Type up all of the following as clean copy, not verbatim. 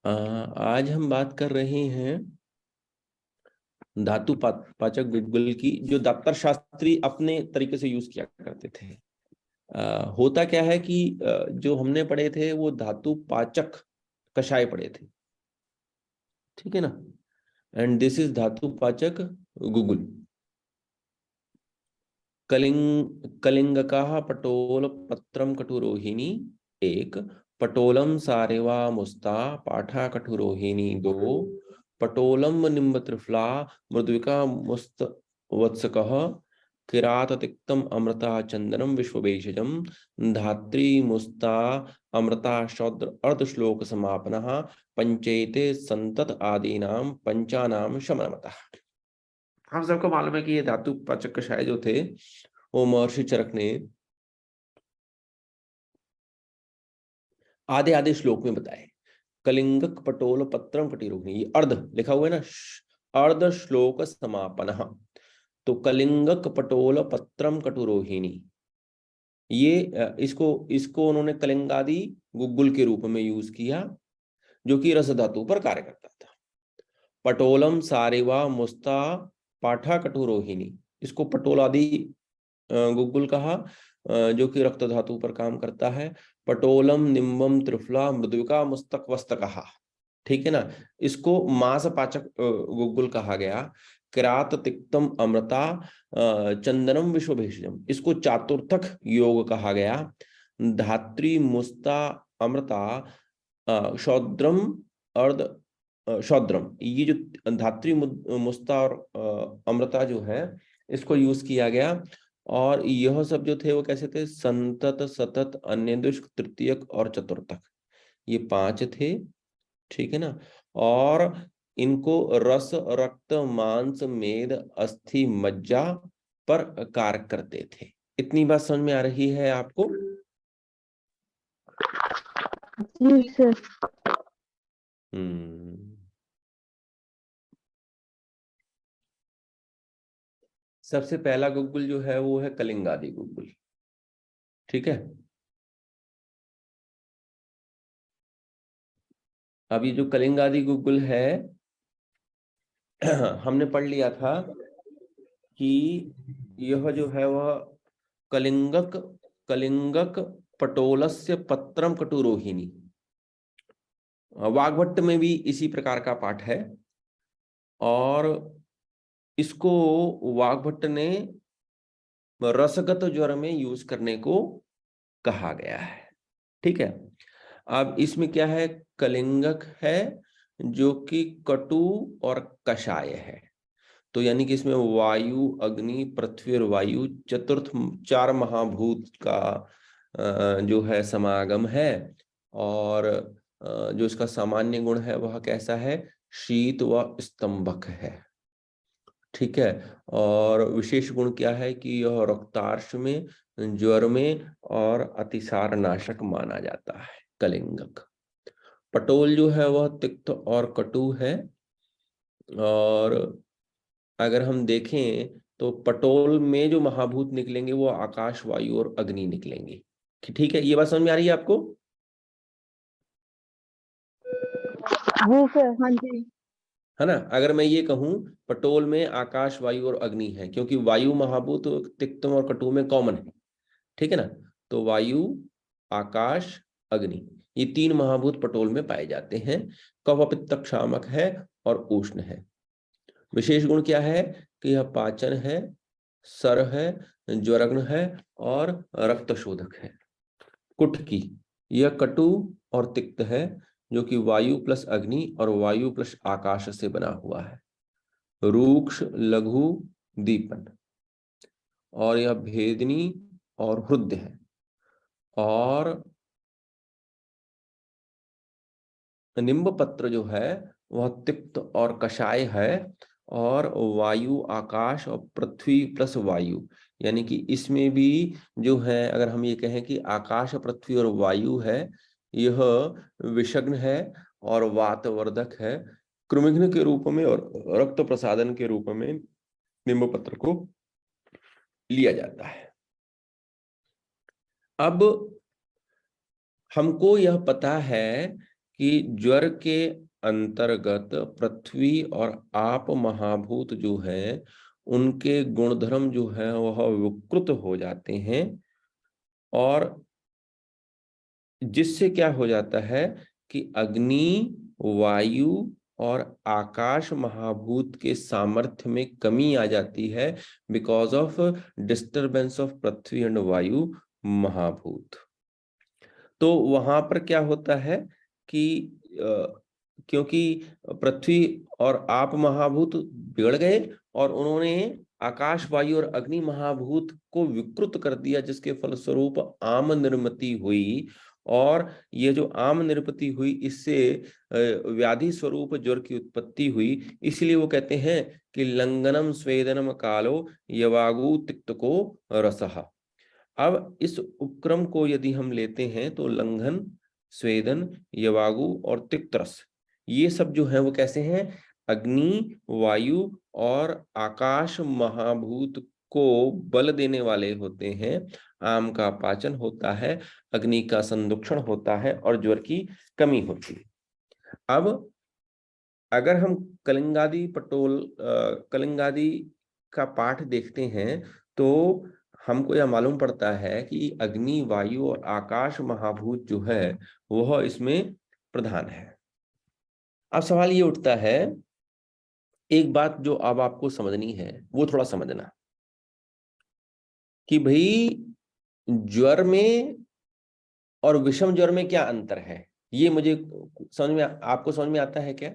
आज हम बात कर रहे हैं धातु पाचक गुग्गुल की, जो दातर शास्त्री अपने तरीके से यूज किया करते थे। होता क्या है कि जो हमने पढ़े थे वो धातु पाचक कषाय पढ़े थे, ठीक है ना। एंड दिस इज धातु पाचक गुग्गुल। कलिंगकाः पटोल पत्रम कटुरोहिणी एक, पटोलम सारेवा मुस्ता पाठा कटुरोहिणी दो, पटोलम निम्ब त्रिफला मृदुविका मुस्त वत्सकः, किरात तिक्तम अमृता चंदनम विश्वभेषजम, धात्री मुस्ता अमृता शौद्र अर्ध श्लोक समापनः, पंचेते संतत आदीनाम पंचानाम शमनमतः। हम सबको मालूम है कि ये धातु पाचक कषाय जो थे वो महर्षि चरक ने आधे आधे श्लोक में बताए। कलिंगक पटोल पत्रम कटिरोहिणी, ये अर्ध लिखा हुआ है ना, अर्ध श्लोक समापन। तो कलिंगक पटोल पत्रम कटुरोहिणी, ये इसको इसको उन्होंने कलिंगादि गुग्गुल के रूप में यूज किया, जो कि रस धातु पर कार्य करता था। पटोलम सारेवा मुस्ता पाठा कटुरोहिणी, इसको पटोलादि गुग्गुल कहा, जो कि रक्त धातु पर काम करता है। पटोलम निम्बम त्रिफला मृदुविका मुस्तक वस्त कहा, ठीक है ना। इसको मांस पाचक गुग्गुल कहा गया। किरात तिक्तम अमृता चंदनम विश्व भेषजम, इसको चातुर्थक योग कहा गया। धात्री मुस्ता अमृता शौद्रम अर्ध शौद्रम, ये जो धात्री मुस्ता और अमृता जो है इसको यूज किया गया। और यह सब जो थे वो कैसे थे, संतत सतत अन्यदुष्क तृतीयक और चतुर्थक, ये पांच थे, ठीक है ना। और इनको रस रक्त मांस मेद अस्थि मज्जा पर कार्य करते थे। इतनी बात समझ में आ रही है आपको? जी सर। सबसे पहला गुग्गुल जो है वो है कलिंगादि गुग्गुल, ठीक है। अब ये जो कलिंगादि गुग्गुल है हमने पढ़ लिया था कि यह जो है वह कलिंगक कलिंगक पटोलस्य पत्रम कटुरोहिणी, वाग्भट्ट में भी इसी प्रकार का पाठ है। और इसको वाग्भट्ट ने रसगत ज्वर में यूज करने को कहा गया है, ठीक है। अब इसमें क्या है, कलिंगक है जो कि कटु और कषाय है। तो यानी कि इसमें वायु अग्नि पृथ्वी और वायु चतुर्थ चार महाभूत का जो है समागम है। और जो इसका सामान्य गुण है वह कैसा है, शीत व स्तंभक है, ठीक है। और विशेष गुण क्या है कि यह रक्तार्श में, ज्वर में और अतिसार नाशक माना जाता है कलिंगक। पटोल जो है वह तिक्त और कटु है। और अगर हम देखें तो पटोल में जो महाभूत निकलेंगे वो आकाश वायु और अग्नि निकलेंगे, ठीक है। ये बात समझ में आ रही है आपको? जी सर। हाँ जी। है ना। अगर मैं ये कहूं पटोल में आकाश वायु और अग्नि है, क्योंकि वायु महाभूत तिक्तम और कटु में कॉमन है, ठीक है ना। तो वायु आकाश अग्नि, ये तीन महाभूत पटोल में पाए जाते हैं। कफ पित्त क्षामक है और उष्ण है। विशेष गुण क्या है कि यह पाचन है, सर है, ज्वरग्न है और रक्त शोधक है। कुटकी, यह कटु और तिक्त है, जो कि वायु प्लस अग्नि और वायु प्लस आकाश से बना हुआ है। रूक्ष लघु दीपन, और यह भेदनी और हृदय है। और निम्ब पत्र जो है वह तिक्त और कषाय है, और वायु आकाश और पृथ्वी प्लस वायु, यानी कि इसमें भी जो है, अगर हम ये कहें कि आकाश पृथ्वी और वायु है, यह विषग्न है और वातवर्धक है। कृमिघ्न के रूप में और रक्त प्रसादन के रूप में निम्ब पत्र को लिया जाता है। अब हमको यह पता है कि ज्वर के अंतर्गत पृथ्वी और आप महाभूत जो है उनके गुणधर्म जो है वह विकृत हो जाते हैं, और जिससे क्या हो जाता है कि अग्नि, वायु और आकाश महाभूत के सामर्थ्य में कमी आ जाती है, because of disturbance of Prithvi and वायु महाभूत। तो वहां पर क्या होता है कि क्योंकि पृथ्वी और आप महाभूत बिगड़ गए और उन्होंने आकाश, वायु और अग्नि महाभूत को विकृत कर दिया, जिसके फलस्वरूप आम निर्मिति हुई। और ये जो आम निर्मिति हुई, इससे व्याधि स्वरूप ज्वर की उत्पत्ति हुई। इसलिए वो कहते हैं कि लंघनम स्वेदनम कालो यवागु तिक्तको रसः। अब इस उपक्रम को यदि हम लेते हैं तो लंघन, स्वेदन, यवागु और तिक्तरस, ये सब जो है वो कैसे हैं? अग्नि, वायु और आकाश महाभूत को बल देने वाले होते हैं। आम का पाचन होता है, अग्नि का संदुक्षण होता है और ज्वर की कमी होती है। अब अगर हम कलिंगादि का पाठ देखते हैं तो हमको यह मालूम पड़ता है कि अग्नि, वायु और आकाश महाभूत जो है वह इसमें प्रधान है। अब सवाल ये उठता है, एक बात जो अब आपको समझनी है वो थोड़ा समझना, कि भाई ज्वर में और विषम ज्वर में क्या अंतर है। ये मुझे समझ में, आपको समझ में आता है क्या?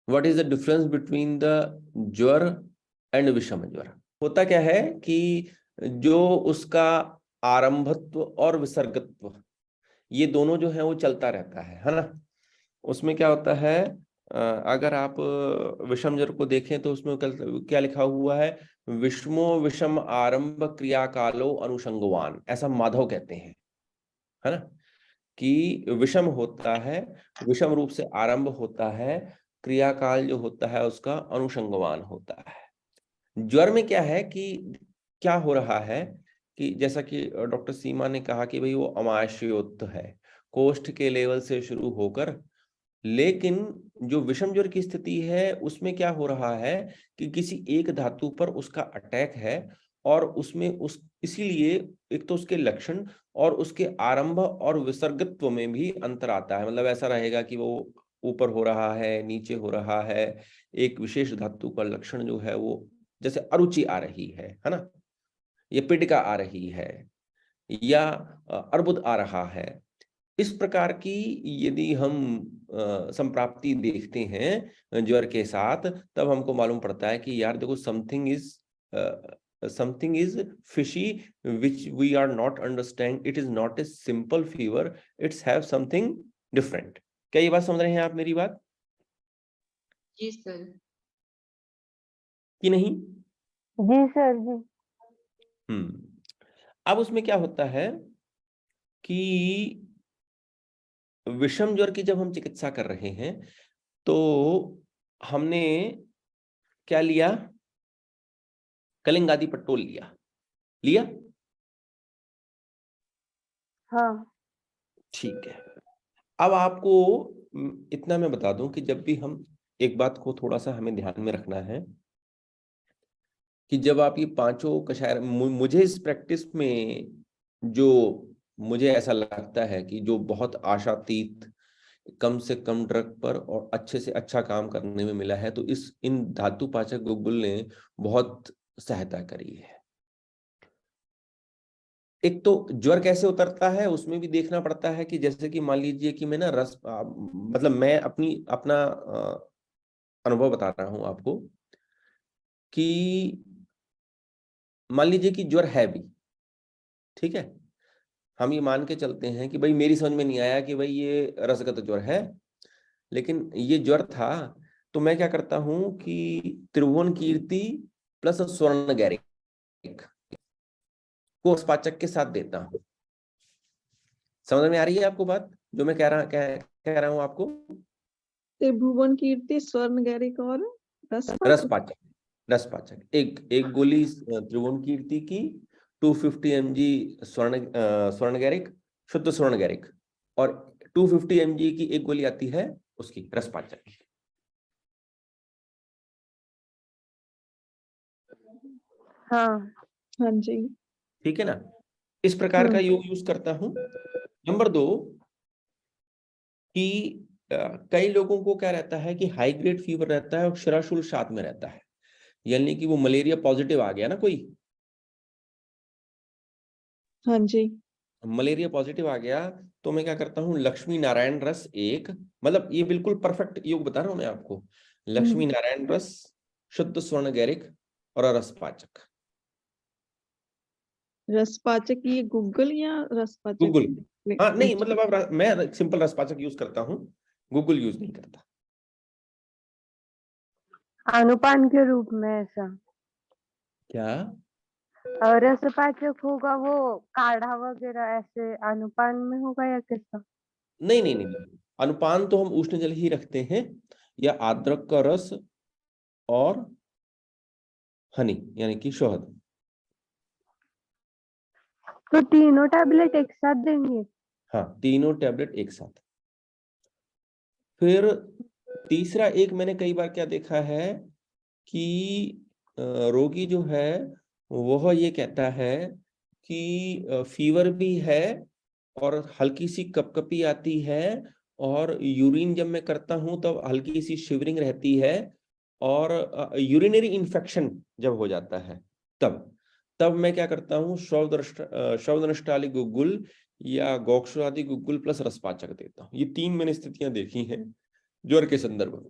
What is the difference between the ज्वर एंड विषम ज्वर? होता क्या है कि जो उसका आरंभत्व और विसर्गत्व, ये दोनों जो है वो चलता रहता है ना। उसमें क्या होता है, अगर आप विषम ज्वर को देखें तो उसमें क्या लिखा हुआ है? विषमो विषम आरंभ क्रिया कालो अनुषंगवान, ऐसा माधव कहते हैं, है ना, कि विषम होता है, विषम रूप से आरंभ होता है, क्रियाकाल जो होता है उसका अनुषंगवान होता है। ज्वर में क्या है कि क्या हो रहा है कि जैसा कि डॉक्टर सीमा ने कहा कि भाई वो अमाशयोक्त है, कोष्ठ के लेवल से शुरू होकर, लेकिन जो विषम ज्वर की स्थिति है उसमें क्या हो रहा है कि किसी एक धातु पर उसका अटैक है, और उसमें इसीलिए एक तो उसके लक्षण और उसके आरंभ और विसर्गत्व में भी अंतर आता है। मतलब ऐसा रहेगा कि वो ऊपर हो रहा है, नीचे हो रहा है, एक विशेष धातु का लक्षण जो है वो, जैसे अरुचि आ रही है ना, ये पिडिका आ रही है, या अर्बुद आ रहा है। इस प्रकार की यदि हम संप्राप्ति देखते हैं ज्वर के साथ, तब हमको मालूम पड़ता है कि यार देखो, something is fishy which we are not understand. It is not a simple fever, it's have something different. क्या ये बात समझ रहे हैं आप मेरी बात जी सर। कि नहीं? जी सर जी। अब उसमें क्या होता है कि विषम ज्वर की जब हम चिकित्सा कर रहे हैं तो हमने क्या लिया? कलिंगादि पट्टोल लिया। हाँ। ठीक है। अब आपको इतना मैं बता दूं कि जब भी हम, एक बात को थोड़ा सा हमें ध्यान में रखना है कि जब आप ये पांचों कषाय, मुझे इस प्रैक्टिस में जो मुझे ऐसा लगता है कि जो बहुत आशातीत, कम से कम ड्रग पर और अच्छे से अच्छा काम करने में मिला है, तो इन धातु पाचक गुगुल ने बहुत सहायता करी है। एक तो ज्वर कैसे उतरता है उसमें भी देखना पड़ता है कि जैसे कि मान लीजिए कि मैं ना मतलब मैं अपना अनुभव बता रहा हूं आपको कि मान लीजिए कि ज्वर है भी, ठीक है, हम ये मान के चलते हैं कि भाई मेरी समझ में नहीं आया कि भाई ये रसगत ज्वर है, लेकिन ये ज्वर था, तो मैं क्या करता हूं कि त्रिभुवन कीर्ति प्लस स्वर्ण गैरिक को पाचक के साथ देता हूं। समझ में आ रही है आपको बात जो मैं कह रहा हूं आपको? त्रिभुवन कीर्ति, स्वर्ण गैरिक और रस पाचक एक गोली त्रिभुवन कीर्ति की 250 mg स्वर्ण गैरिक, शुद्ध स्वर्ण गैरिक, और 250 mg की एक गोली आती है उसकी रसपाचक की। हाँ हाँ जी। ठीक है ना, इस प्रकार का योग यूज करता हूं। नंबर 2 कि कई लोगों को क्या रहता है कि हाई ग्रेड फीवर रहता है और शिराशूल साथ में रहता है, यानी कि वो मलेरिया पॉजिटिव आ गया ना, कोई हाँ जी। मलेरिया पॉजिटिव आ गया, तो मैं क्या करता हूँ, लक्ष्मी नारायण रस एक, मतलब ये बिल्कुल परफेक्ट योग बता रहा हूं मैं आपको, लक्ष्मी नारायण रस, शुद्ध स्वर्ण गैरिक और रसपाचक। रसपाचक ये गूगल या रसपाचक? गूगल, हाँ नहीं अच्छा। मतलब अब मैं सिंपल रसपाचक यूज करता हूँ, गूगल यूज नहीं करता। अनुपान के रूप में ऐसा। क्या? और रसपाचक होगा वो काढ़ा वगैरह ऐसे अनुपान में होगा या कैसा? नहीं नहीं नहीं नहीं, अनुपान तो हम उष्ण जल ही रखते हैं, या अदरक का रस और हनी यानी कि शहद। तो तीनों टैबलेट एक साथ देंगे? हाँ, तीनों टैबलेट एक साथ। फिर तीसरा एक मैंने कई बार क्या देखा है कि रोगी जो है वह ये कहता है कि फीवर भी है और हल्की सी कपकपी आती है, और यूरिन जब मैं करता हूं तब हल्की सी शिवरिंग रहती है, और यूरिनरी इन्फेक्शन जब हो जाता है तब तब मैं क्या करता हूँ, शवदनष्टाली गुग्गुल या गोक्षुरादि गुग्गुल प्लस रसपाचक देता हूँ। ये 3 मैंने स्थितियां देखी हैं ज्वर के संदर्भ में।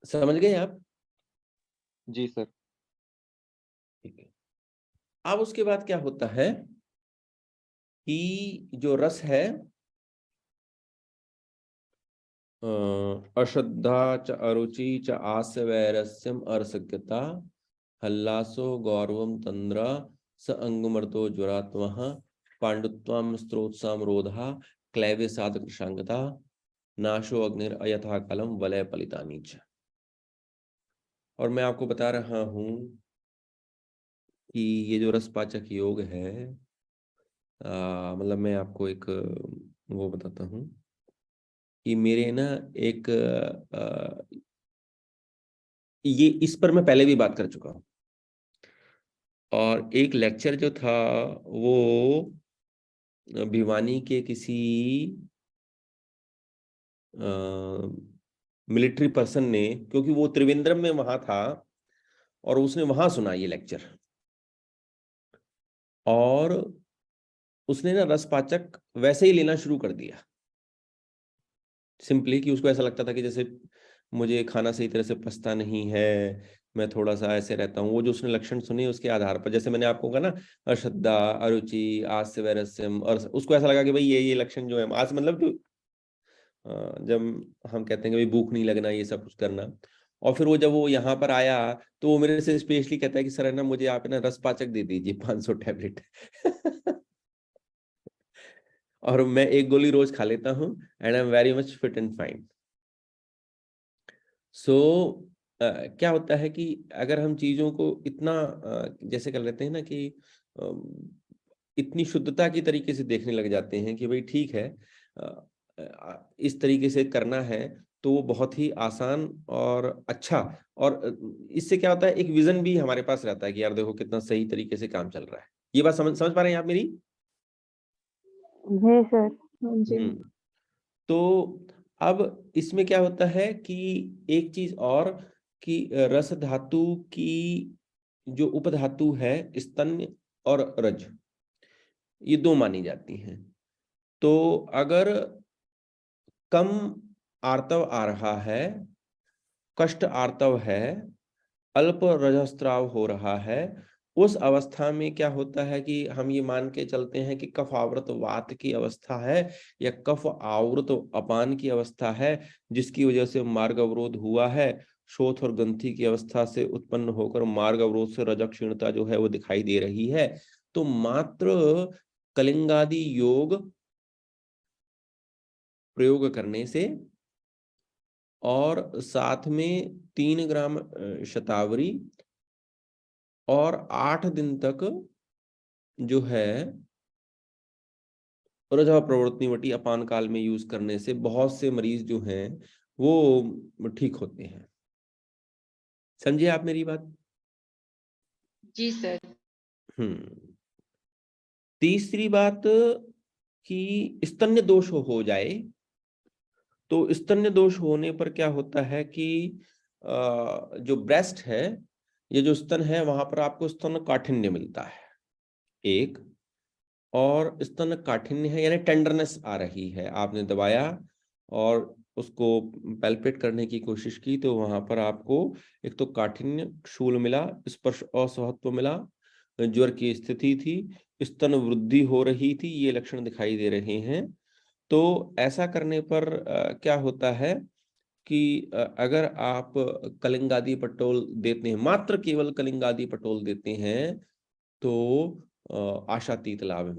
समझ गए आप? जी सर। ठीक है। अब उसके बाद क्या होता है कि जो रस है, अश्रद्धा च अरुचि च आस्य वैरस्यम अरसज्ञता हल्लासो गौरवम तंद्रा स अंगमर्तो ज्वरात्मः पांडुत्वम स्त्रोत्साम रोधा क्लैवे साधक शांगता नाशो अग्निर अयथा कलम वलय पलितानी च। और मैं आपको बता रहा हूं कि ये जो रसपाचक योग है, मतलब मैं आपको एक वो बताता हूँ कि मेरे ना एक ये इस पर मैं पहले भी बात कर चुका हूँ, और एक लेक्चर जो था वो भिवानी के किसी मिलिट्री पर्सन ने, क्योंकि वो त्रिवेंद्रम में वहां था, और उसने वहां सुना ये लेक्चर, और उसने ना रसपाचक वैसे ही लेना शुरू कर दिया, सिंपली कि उसको ऐसा लगता था कि जैसे मुझे खाना सही तरह से पचता नहीं है, मैं थोड़ा सा ऐसे रहता हूँ। वो जो उसने लक्षण सुने उसके आधार पर, जैसे मैंने आपको कहा ना, अश्रद्धा, अरुचि, आस्य वैरस्यम, और उसको ऐसा लगा कि भाई ये लक्षण जो है आज मतलब जो जब हम कहते हैं कि भाई भूख नहीं लगना, ये सब कुछ करना। और फिर वो जब वो यहाँ पर आया तो वो मेरे से स्पेशली कहता है कि सर है ना, मुझे आप ना रसपाचक दे दीजिए 500 टैबलेट और मैं एक गोली रोज खा लेता हूँ, and I am very much fit and fine. So क्या होता है कि अगर हम चीजों को इतना जैसे कर लेते हैं ना कि इतनी शुद्धता की तरीके से देखने लग जाते हैं कि भाई ठीक है, इस तरीके से करना है, तो वो बहुत ही आसान और अच्छा, और इससे क्या होता है, एक विजन भी हमारे पास रहता है कि यार देखो कितना सही तरीके से काम चल रहा है। ये बात समझ पा रहे हैं आप मेरी? जी सर। हाँ जी। तो अब इसमें क्या होता है कि एक चीज और, कि रस धातु की जो उपधातु है स्तन्य और रज, ये 2 मानी जाती हैं। तो अगर कम आर्तव आ रहा है, कष्ट आर्तव है, अल्प रजस्त्राव हो रहा है, उस अवस्था में क्या होता है कि हम ये मान के चलते हैं कि कफ आवृत वात की अवस्था है, या कफ आवृत अपान की अवस्था है, जिसकी वजह से मार्ग अवरोध हुआ है। शोथ और ग्रंथि की अवस्था से उत्पन्न होकर मार्ग अवरोध से रजक क्षीणता जो है वो दिखाई दे रही है। तो मात्र कलिंगादि योग प्रयोग करने से और साथ में 3 ग्राम शतावरी और 8 दिन तक जो है रजः प्रवृत्तिवटी अपान काल में यूज करने से बहुत से मरीज जो हैं वो ठीक होते हैं। समझे आप मेरी बात? जी सर। तीसरी बात कि स्तन्य दोष हो जाए तो स्तन्य दोष होने पर क्या होता है कि जो ब्रेस्ट है, ये जो स्तन है, वहां पर आपको स्तन काठिन्य मिलता है एक, और स्तन काठिन्य है यानी टेंडरनेस आ रही है। आपने दबाया और उसको पैल्पेट करने की कोशिश की तो वहां पर आपको एक तो काठिन्य शूल मिला, स्पर्श असहत्व मिला, ज्वर की स्थिति थी, स्तन वृद्धि हो रही थी, ये लक्षण दिखाई दे रहे हैं। तो ऐसा करने पर क्या होता है कि अगर आप कलिंगादी पटोल देते हैं, मात्र केवल कलिंगादी पटोल देते हैं, तो आशातीत लाभ